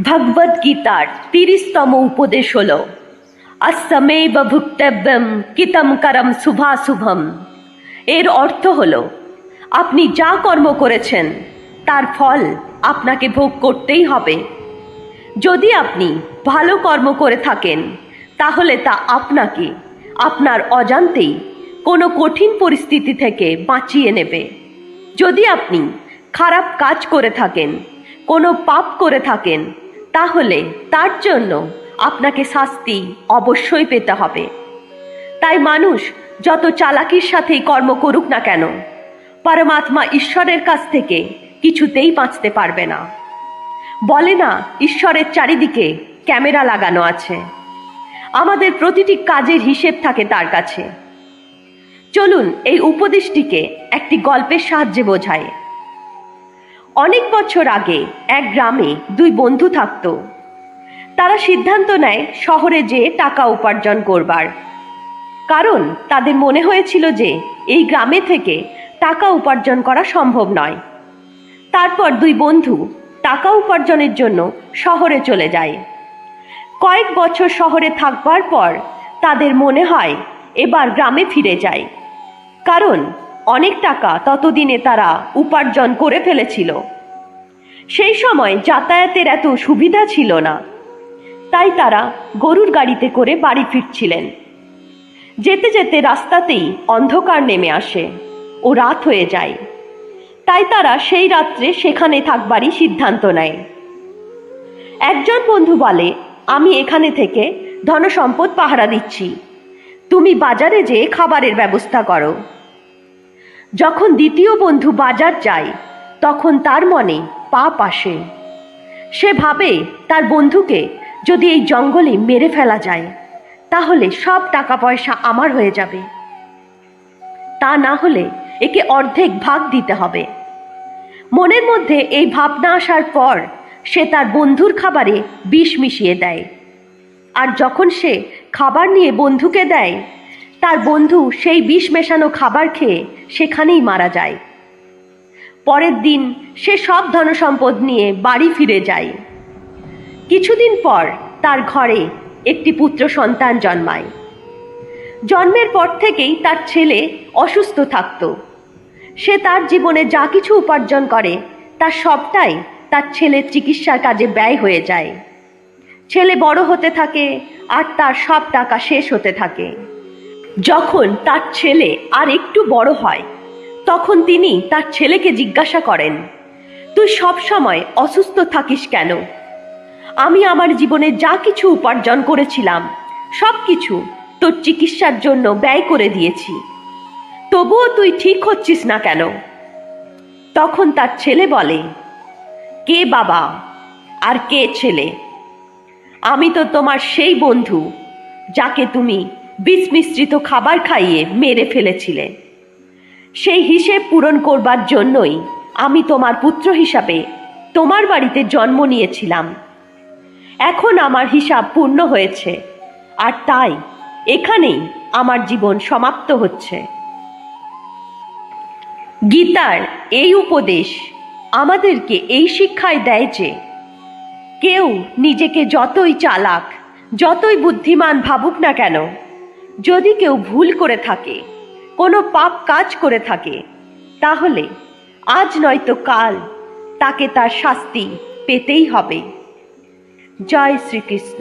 ভগবদ গীতার ৩০তম উপদেশ হল অশ্বমেব ভুক্তব্যম কিতম করম শুভাশুভম। এর অর্থ হল আপনি যা কর্ম করেছেন তার ফল আপনাকে ভোগ করতেই হবে। যদি আপনি ভালো কর্ম করে থাকেন তাহলে তা আপনাকে আপনার অজান্তেই কোনো কঠিন পরিস্থিতি থেকে বাঁচিয়ে নেবে। যদি আপনি খারাপ কাজ করে থাকেন, কোনো পাপ করে থাকেন, তাহলে তার জন্য আপনাকে শাস্তি অবশ্যই পেতে হবে। তাই মানুষ যত চালাকির সাথেই কর্ম করুক না কেন, পরমাত্মা ঈশ্বরের কাছ থেকে কিছুতেই বাঁচতে পারবে না। বলে না, ঈশ্বরের চারিদিকে ক্যামেরা লাগানো আছে, আমাদের প্রতিটি কাজের হিসেব থাকে তার কাছে। চলুন এই উপদেশটিকে একটি গল্পের সাহায্যে বোঝাই। অনেক বছর আগে এক গ্রামে দুই বন্ধু থাকত। তারা সিদ্ধান্ত নেয় শহরে যেয়ে টাকা উপার্জন করবার, কারণ তাদের মনে হয়েছিল যে এই গ্রামে থেকে টাকা উপার্জন করা সম্ভব নয়। তারপর দুই বন্ধু টাকা উপার্জনের জন্য শহরে চলে যায়। কয়েক বছর শহরে থাকবার পর তাদের মনে হয় এবার গ্রামে ফিরে যায়, কারণ অনেক টাকা ততদিনে তারা উপার্জন করে ফেলেছিল। সেই সময় যাতায়াতের এত সুবিধা ছিল না, তাই তারা গরুর গাড়িতে করে বাড়ি ফিরছিলেন। যেতে যেতে রাস্তাতেই অন্ধকার নেমে আসে ও রাত হয়ে যায়। তাই তারা সেই রাত্রে সেখানে থাকবারই সিদ্ধান্ত নেয়। একজন বন্ধু বলে, আমি এখানে থেকে ধনসম্পদ পাহারা দিচ্ছি, তুমি বাজারে যেয়ে খাবারের ব্যবস্থা করো। যখন দ্বিতীয় বন্ধু বাজার যায় তখন তার মনে পাপ আসে। সে ভাবে তার বন্ধুকে যদি এই জঙ্গলে মেরে ফেলা যায় তাহলে সব টাকা পয়সা আমার হয়ে যাবে, তা না হলে একে অর্ধেক ভাগ দিতে হবে। মনের মধ্যে এই ভাবনা আসার পর সে তার বন্ধুর খাবারে বিষ মিশিয়ে দেয়। আর যখন সে খাবার নিয়ে বন্ধুকে দেয়, তার বন্ধু সেই বিষ মেশানো খাবার খেয়ে সেখানেই মারা যায়। পরের দিন সে সব ধনসম্পদ নিয়ে বাড়ি ফিরে যায়। কিছুদিন পর তার ঘরে একটি পুত্র সন্তান জন্মায়। জন্মের পর থেকেই তার ছেলে অসুস্থ থাকত। সে তার জীবনে যা কিছু উপার্জন করে তার সবটাই তার ছেলের চিকিৎসার কাজে ব্যয় হয়ে যায়। ছেলে বড় হতে থাকে আর তার সব টাকা শেষ হতে থাকে। যখন তার ছেলে আর একটু বড় হয় তখন তিনি তার ছেলেকে জিজ্ঞাসা করেন, তুই সব সময় অসুস্থ থাকিস কেন? আমি আমার জীবনে যা কিছু উপার্জন করেছিলাম সব কিছু তোর চিকিৎসার জন্য ব্যয় করে দিয়েছি, তবুও তুই ঠিক হচ্ছিস না কেন? তখন তার ছেলে বলে, কে বাবা আর কে ছেলে? আমি তো তোমার সেই বন্ধু যাকে তুমি বিষ মিশ্রিত খাবার খাইয়ে মেরে ফেলেছিলে। সেই হিসেব পূরণ করবার জন্যই আমি তোমার পুত্র হিসাবে তোমার বাড়িতে জন্ম নিয়েছিলাম। এখন আমার হিসাব পূর্ণ হয়েছে, আর তাই এখানেই আমার জীবন সমাপ্ত হচ্ছে। গীতার এই উপদেশ আমাদেরকে এই শিক্ষাই দেয় যে কেউ নিজেকে যতই চালাক, যতই বুদ্ধিমান ভাবুক না কেন, যদি কেউ ভুল করে থাকে, কোনো পাপ কাজ করে থাকে, তাহলে আজ নয়তো কাল তাকে তার শাস্তি পেতেই হবে। জয় শ্রীকৃষ্ণ।